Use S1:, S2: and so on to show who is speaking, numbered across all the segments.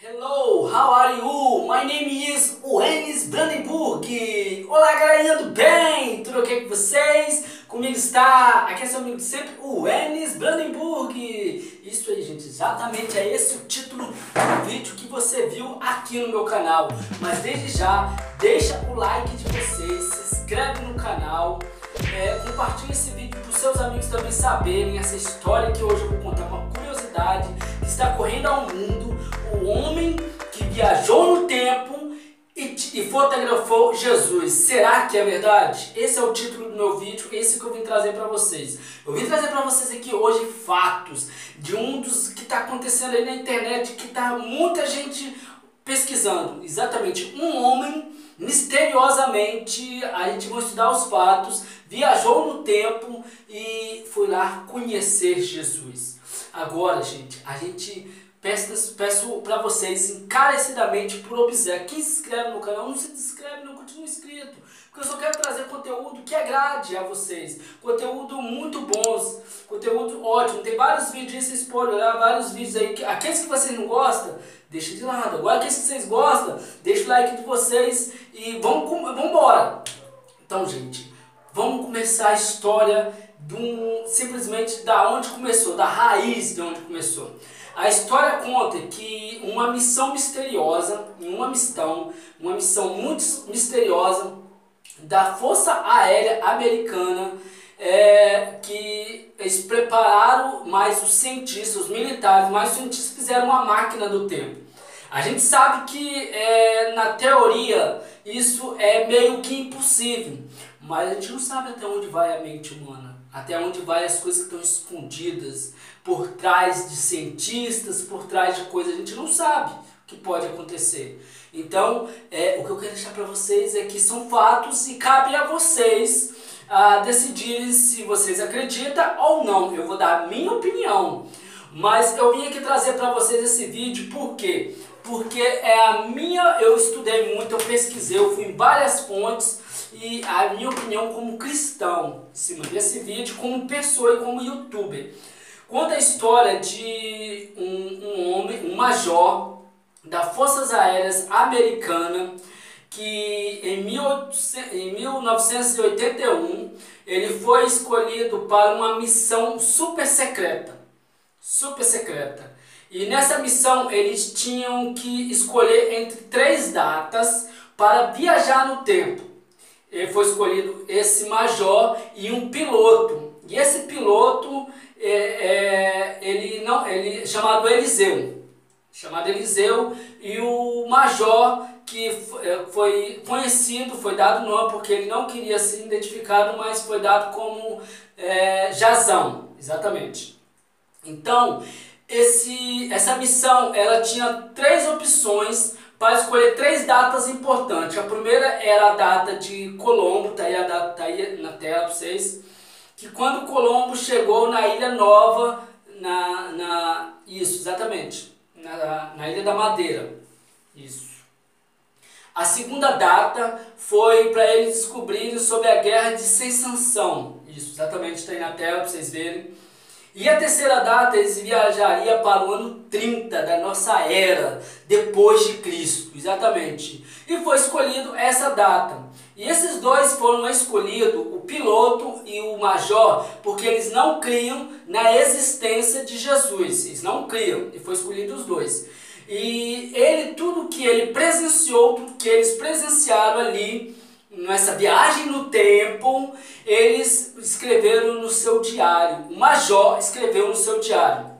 S1: Hello, how are you? My name is Wenis Brandenburg. Olá, galerinha do bem? Tudo ok com vocês? Comigo está, aqui é seu amigo de sempre, o Wenis Brandenburg. Isso aí, gente, exatamente é esse o título do vídeo que você viu aqui no meu canal. Mas desde já, deixa o like de vocês, se inscreve no canal, compartilha esse vídeo para os seus amigos também saberem essa história que hoje eu vou contar, uma curiosidade que está correndo ao mundo. O homem que viajou no tempo e fotografou Jesus. Será que é verdade? Esse é o título do meu vídeo, esse que eu vim trazer para vocês. Eu vim trazer para vocês aqui hoje fatos de um dos que está acontecendo aí na internet, que está muita gente pesquisando. Exatamente, um homem misteriosamente, a gente vai estudar os fatos, viajou no tempo e foi lá conhecer Jesus. Agora, gente, peço para vocês encarecidamente, por obséquio, quem se inscreve no canal, não se inscreve, não continua inscrito, porque eu só quero trazer conteúdo que agrade a vocês, conteúdo muito bons, conteúdo ótimo. Tem vários vídeos aí, vocês podem olhar vários vídeos aí, aqueles que vocês não gostam, deixa de lado. Agora aqueles que vocês gostam, deixa o like de vocês e vamos embora. Então, gente, vamos começar a história simplesmente da onde começou, da raiz de onde começou. A história conta que uma missão misteriosa, uma missão muito misteriosa da Força Aérea Americana, que eles prepararam mais os cientistas, os militares, mais os cientistas fizeram uma máquina do tempo. A gente sabe que na teoria isso é meio que impossível, mas a gente não sabe até onde vai a mente humana, até onde vai as coisas que estão escondidas por trás de cientistas, por trás de coisas, a gente não sabe o que pode acontecer. Então, o que eu quero deixar para vocês é que são fatos e cabe a vocês decidirem se vocês acreditam ou não. Eu vou dar a minha opinião, mas eu vim aqui trazer para vocês esse vídeo, por quê? Porque eu estudei muito, eu pesquisei, eu fui em várias fontes, e a minha opinião como cristão, em cima desse vídeo, como pessoa e como youtuber. Conta a história de um homem, um major das Forças Aéreas Americanas, que em 1981 ele foi escolhido para uma missão super secreta. E nessa missão eles tinham que escolher entre 3 datas para viajar no tempo. Ele foi escolhido esse major e um piloto. E esse piloto ele chamado Eliseu, e o major que foi conhecido, foi dado nome porque ele não queria ser identificado, mas foi dado como Jazão, exatamente. Então, essa missão ela tinha 3 opções para escolher 3 datas importantes. A primeira era a data de Colombo, tá aí a data, tá aí na tela para vocês, que quando Colombo chegou na Ilha Nova, isso, exatamente, na Ilha da Madeira, isso. A segunda data foi para eles descobrirem sobre a Guerra de Secessão, isso, exatamente, está aí na tela para vocês verem. E a terceira data, eles viajariam para o ano 30 da nossa era, depois de Cristo, exatamente. E foi escolhido essa data. E esses 2 foram escolhidos, o piloto e o major, porque eles não criam na existência de Jesus. Eles não criam, e foi escolhido os 2. E tudo que ele presenciou, tudo que eles presenciaram ali, nessa viagem no tempo, eles escreveram no seu diário. O major escreveu no seu diário.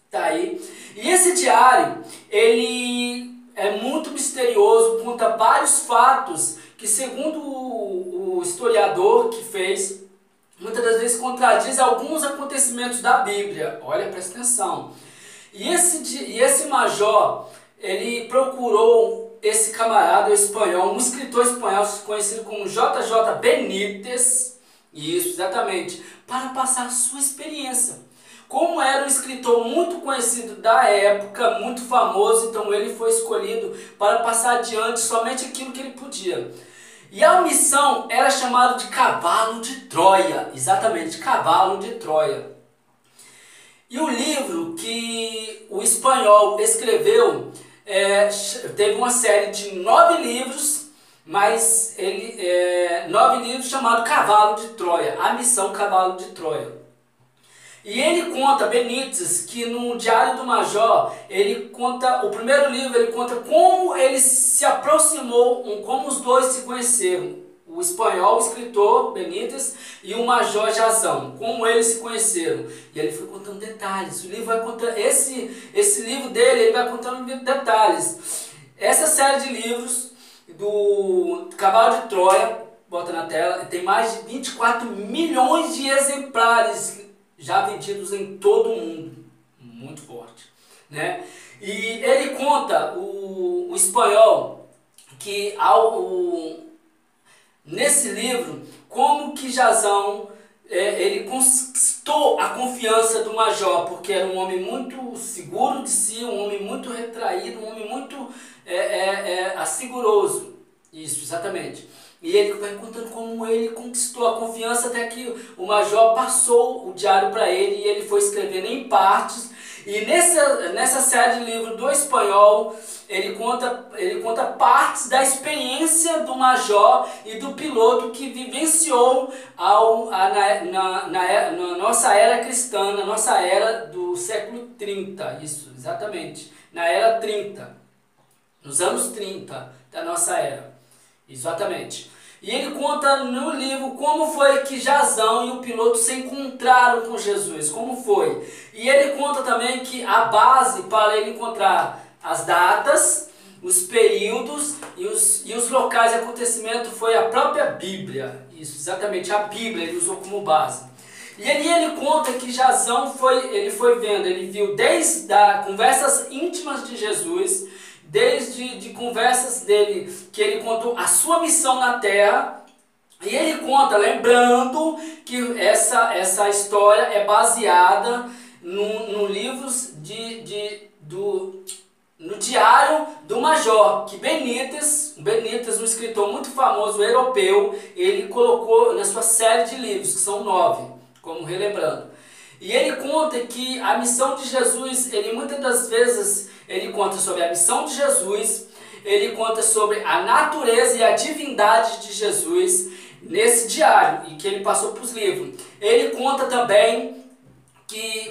S1: Tá aí. E esse diário, ele é muito misterioso, conta vários fatos que, segundo o historiador que fez, muitas das vezes contradiz alguns acontecimentos da Bíblia. Olha, presta atenção. E esse major, ele procurou esse camarada espanhol, um escritor espanhol conhecido como J.J. Benítez, isso, exatamente, para passar sua experiência. Como era um escritor muito conhecido da época, muito famoso, então ele foi escolhido para passar adiante somente aquilo que ele podia. E a missão era chamada de Cavalo de Troia, exatamente, Cavalo de Troia. E o livro que o espanhol escreveu teve uma série de 9 livros, mas 9 livros chamado Cavalo de Troia, a missão Cavalo de Troia. E ele conta, Benítez, que no Diário do Major, ele conta, o primeiro livro, ele conta como ele se aproximou, como os dois se conheceram. O espanhol, o escritor Benítez, e o Major Jazão, como eles se conheceram. E ele foi contando detalhes. O livro vai contando, esse livro dele, ele vai contando detalhes. Essa série de livros do Cavalo de Troia, bota na tela, tem mais de 24 milhões de exemplares já vendidos em todo o mundo. Muito forte, né? E ele conta, o espanhol, que nesse livro, como que Jazão ele conquistou a confiança do Major, porque era um homem muito seguro de si, um homem muito retraído, um homem muito assiguroso. Isso, exatamente. E ele vai contando como ele conquistou a confiança até que o Major passou o diário para ele e ele foi escrevendo em partes. E nessa série de livros do espanhol, ele conta partes da experiência do Major e do piloto que vivenciou na nossa era cristã, na nossa era do século 30. Isso, exatamente. Na era 30. Nos anos 30 da nossa era. Exatamente. E ele conta no livro como foi que Jazão e o piloto se encontraram com Jesus, como foi. E ele conta também que a base para ele encontrar as datas, os períodos e os locais de acontecimento foi a própria Bíblia. Isso, exatamente, a Bíblia ele usou como base. E ali ele conta que Jazão ele viu desde as conversas íntimas de Jesus, desde conversas dele, que ele contou a sua missão na terra, e ele conta, lembrando que essa história é baseada no livros no Diário do Major, que Benítez, um escritor muito famoso europeu, ele colocou na sua série de livros, que são 9, como relembrando. E ele conta que a missão de Jesus, ele muitas das vezes, ele conta sobre a missão de Jesus, ele conta sobre a natureza e a divindade de Jesus nesse diário, e que ele passou para os livros. Ele conta também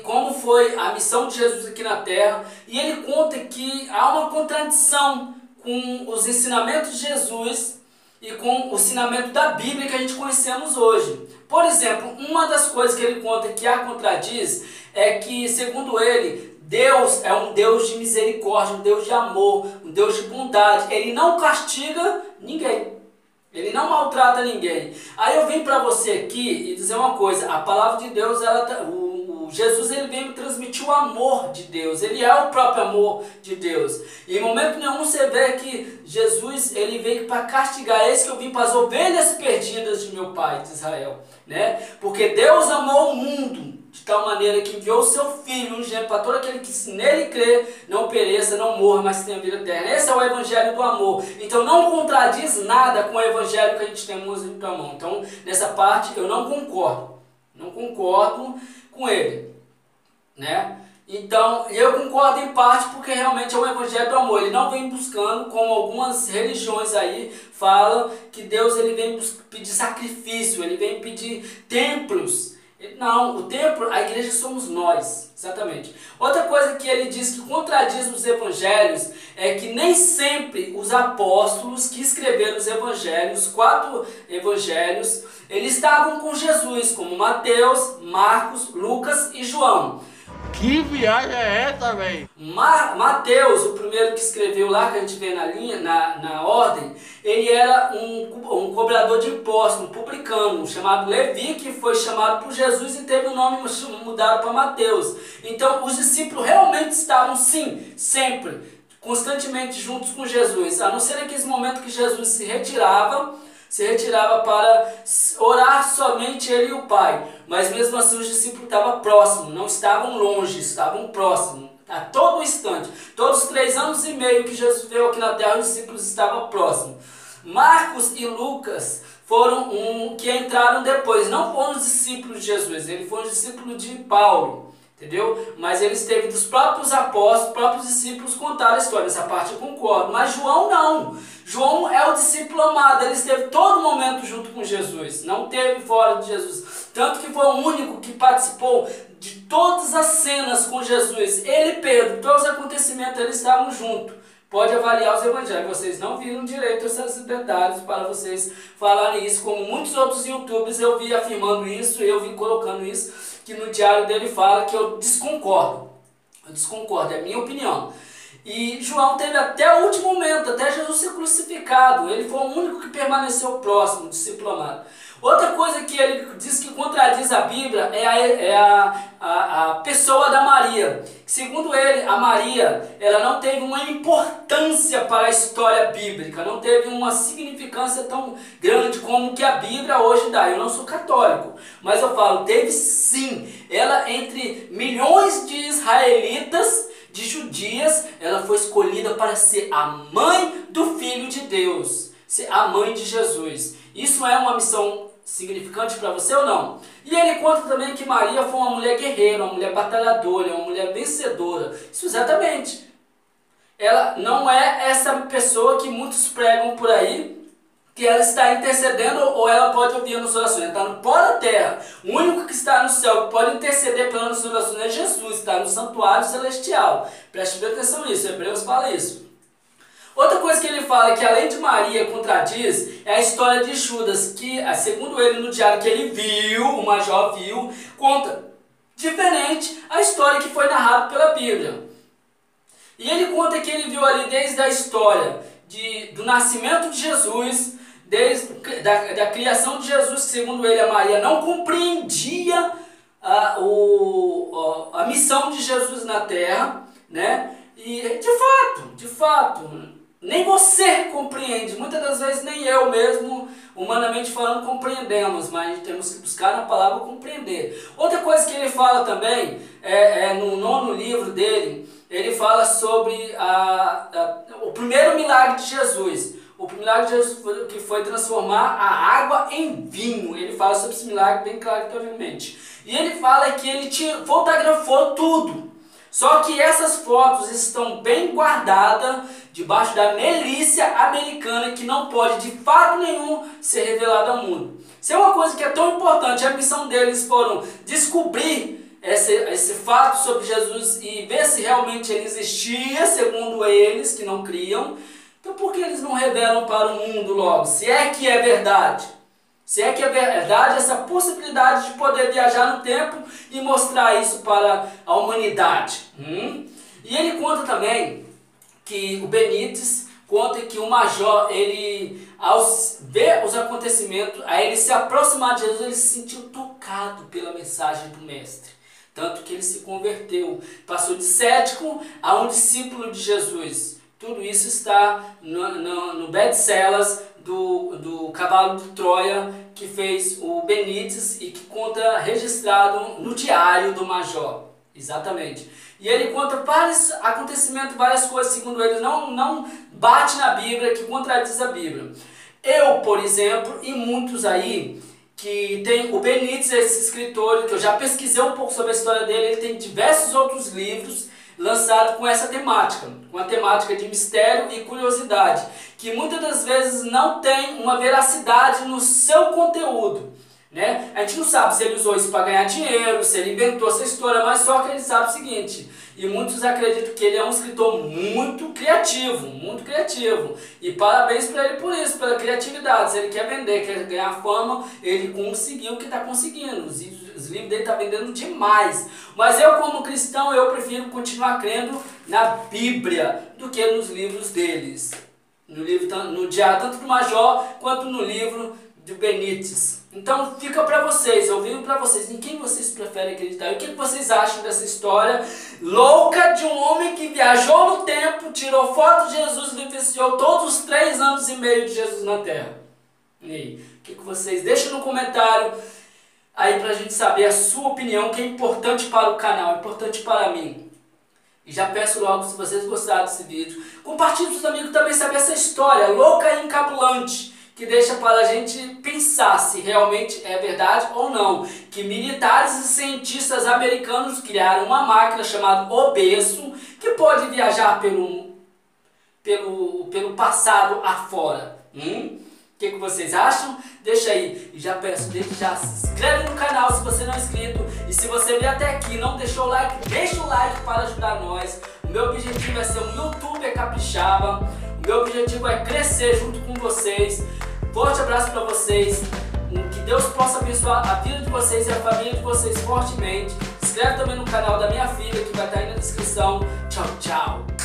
S1: como foi a missão de Jesus aqui na Terra, e ele conta que há uma contradição com os ensinamentos de Jesus e com o ensinamento da Bíblia que a gente conhecemos hoje. Por exemplo, uma das coisas que ele conta que a contradiz é que, segundo ele, Deus é um Deus de misericórdia, um Deus de amor, um Deus de bondade. Ele não castiga ninguém. Ele não maltrata ninguém. Aí eu venho para você aqui e dizer uma coisa. A palavra de Deus, Jesus ele veio me transmitir o amor de Deus. Ele é o próprio amor de Deus. E em momento nenhum você vê que Jesus ele veio para castigar. É esse que eu vim para as ovelhas perdidas de meu Pai, de Israel. Né? Porque Deus amou o mundo de tal maneira que enviou o seu Filho unigênito para todo aquele que nele crê, não pereça, não morra, mas tenha vida eterna. Esse é o Evangelho do amor. Então não contradiz nada com o Evangelho que a gente tem em tua mão. Então nessa parte eu não concordo. Não concordo com ele. Né? Então eu concordo em parte porque realmente é o Evangelho do amor. Ele não vem buscando, como algumas religiões aí falam, que Deus ele vem pedir sacrifício, ele vem pedir templos. Não, o templo, a igreja somos nós, exatamente. Outra coisa que ele diz que contradiz os evangelhos é que nem sempre os apóstolos que escreveram os evangelhos, 4 evangelhos, eles estavam com Jesus, como Mateus, Marcos, Lucas e João.
S2: Que viagem é essa, velho?
S1: Mateus, o primeiro que escreveu lá, que a gente vê na ordem, ele era um cobrador de impostos, um publicano, chamado Levi, que foi chamado por Jesus e teve o nome mudado para Mateus. Então, os discípulos realmente estavam, sim, sempre, constantemente juntos com Jesus, a não ser naqueles momentos que Jesus se retirava para orar somente ele e o Pai. Mas mesmo assim os discípulos estavam próximos, não estavam longe, estavam próximos. A todo instante, todos os 3 anos e meio que Jesus veio aqui na terra, os discípulos estavam próximos. Marcos e Lucas foram que entraram depois, não foram os discípulos de Jesus, eles foram os discípulos de Paulo. entendeu? Mas ele esteve dos próprios apóstolos, próprios discípulos contaram a história, essa parte eu concordo, mas João não. João é o discípulo amado, ele esteve todo momento junto com Jesus, não esteve fora de Jesus, tanto que foi o único que participou de todas as cenas com Jesus. Ele e Pedro, todos os acontecimentos, eles estavam juntos. Pode avaliar os evangelhos, vocês não viram direito esses detalhes para vocês falarem isso, como muitos outros youtubers eu vi afirmando isso, eu vi colocando isso, que no diário dele fala que eu desconcordo, é minha opinião. E João teve até o último momento, até Jesus ser crucificado, ele foi o único que permaneceu próximo, discípulo amado. Outra coisa que ele diz que contradiz a Bíblia é a pessoa da Maria. Segundo ele, a Maria, ela não teve uma importância para a história bíblica, não teve uma significância tão grande como que a Bíblia hoje dá. Eu não sou católico, mas eu falo, teve sim. Ela, entre milhões de israelitas, de judias, ela foi escolhida para ser a mãe do Filho de Deus, ser a mãe de Jesus. Isso é uma missão significante para você ou não? E ele conta também que Maria foi uma mulher guerreira, uma mulher batalhadora, uma mulher vencedora. Isso exatamente. Ela não é essa pessoa que muitos pregam por aí, que ela está intercedendo ou ela pode ouvir as nossas orações. Ela está no pó da terra. O único que está no céu, que pode interceder pelas nossas orações é Jesus, está no santuário celestial. Preste bem atenção nisso, Hebreus fala isso. Outra coisa que ele fala, que além de Maria contradiz, é a história de Judas, que segundo ele no diário que ele viu, o Major viu, conta diferente a história que foi narrada pela Bíblia. E ele conta que ele viu ali desde a história do nascimento de Jesus, desde da criação de Jesus, que segundo ele a Maria não compreendia a missão de Jesus na terra, né? E de fato, nem você compreende, muitas das vezes nem eu mesmo, humanamente falando, compreendemos, mas temos que buscar na palavra compreender. Outra coisa que ele fala também, no 9º livro dele, ele fala sobre o primeiro milagre de Jesus. O primeiro milagre de Jesus que foi transformar a água em vinho. Ele fala sobre esse milagre bem clariamente. E ele fala que ele fotografou tudo. Só que essas fotos estão bem guardadas debaixo da milícia americana, que não pode de fato nenhum ser revelada ao mundo. Isso é uma coisa que é tão importante. A missão deles foram descobrir esse fato sobre Jesus e ver se realmente ele existia, segundo eles, que não criam. Então por que eles não revelam para o mundo logo? Se é que é verdade. Se é que é verdade essa possibilidade de poder viajar no tempo e mostrar isso para a humanidade. E ele conta também que o Benítez conta que o Major, ele, ao ver os acontecimentos, a ele se aproximar de Jesus, ele se sentiu tocado pela mensagem do Mestre. Tanto que ele se converteu, passou de cético a um discípulo de Jesus. Tudo isso está no best-sellers do Cavalo de Troia, que fez o Benítez e que conta registrado no diário do Major. Exatamente. E ele conta vários acontecimentos, várias coisas, segundo ele, não bate na Bíblia, que contradiz a Bíblia. Eu, por exemplo, e muitos aí, que tem o Benítez, esse escritor, que eu já pesquisei um pouco sobre a história dele, ele tem diversos outros livros lançados com essa temática, com a temática de mistério e curiosidade, que muitas das vezes não tem uma veracidade no seu conteúdo, né? A gente não sabe se ele usou isso para ganhar dinheiro, se ele inventou essa história, mas só que ele sabe o seguinte, e muitos acreditam que ele é um escritor muito criativo, e parabéns para ele por isso, pela criatividade. Se ele quer vender, quer ganhar fama, ele conseguiu o que está conseguindo, os livros dele estão vendendo demais, mas eu como cristão, eu prefiro continuar crendo na Bíblia do que nos livros deles, no diário tanto do Major quanto no livro do Benítez. Então fica para vocês, eu vivo para vocês, em quem vocês preferem acreditar? E o que vocês acham dessa história louca de um homem que viajou no tempo, tirou foto de Jesus e vivenciou todos os 3 anos e meio de Jesus na Terra? E aí, o que vocês deixam no comentário aí pra gente saber a sua opinião, que é importante para o canal, é importante para mim. E já peço logo, se vocês gostaram desse vídeo, compartilhe com os amigos também saber essa história louca e encabulante que deixa para a gente pensar se realmente é verdade ou não, que militares e cientistas americanos criaram uma máquina chamada Obeso, que pode viajar pelo passado afora. O que vocês acham? Deixa aí, e já peço, desde já se inscreve no canal se você não é inscrito, e se você veio até aqui e não deixou o like, deixa o like para ajudar nós. O meu objetivo é ser um youtuber capixaba, o meu objetivo é crescer junto com vocês. Forte abraço para vocês, que Deus possa abençoar a vida de vocês e a família de vocês fortemente. Se inscreve também no canal da minha filha, que vai estar aí na descrição. Tchau, tchau!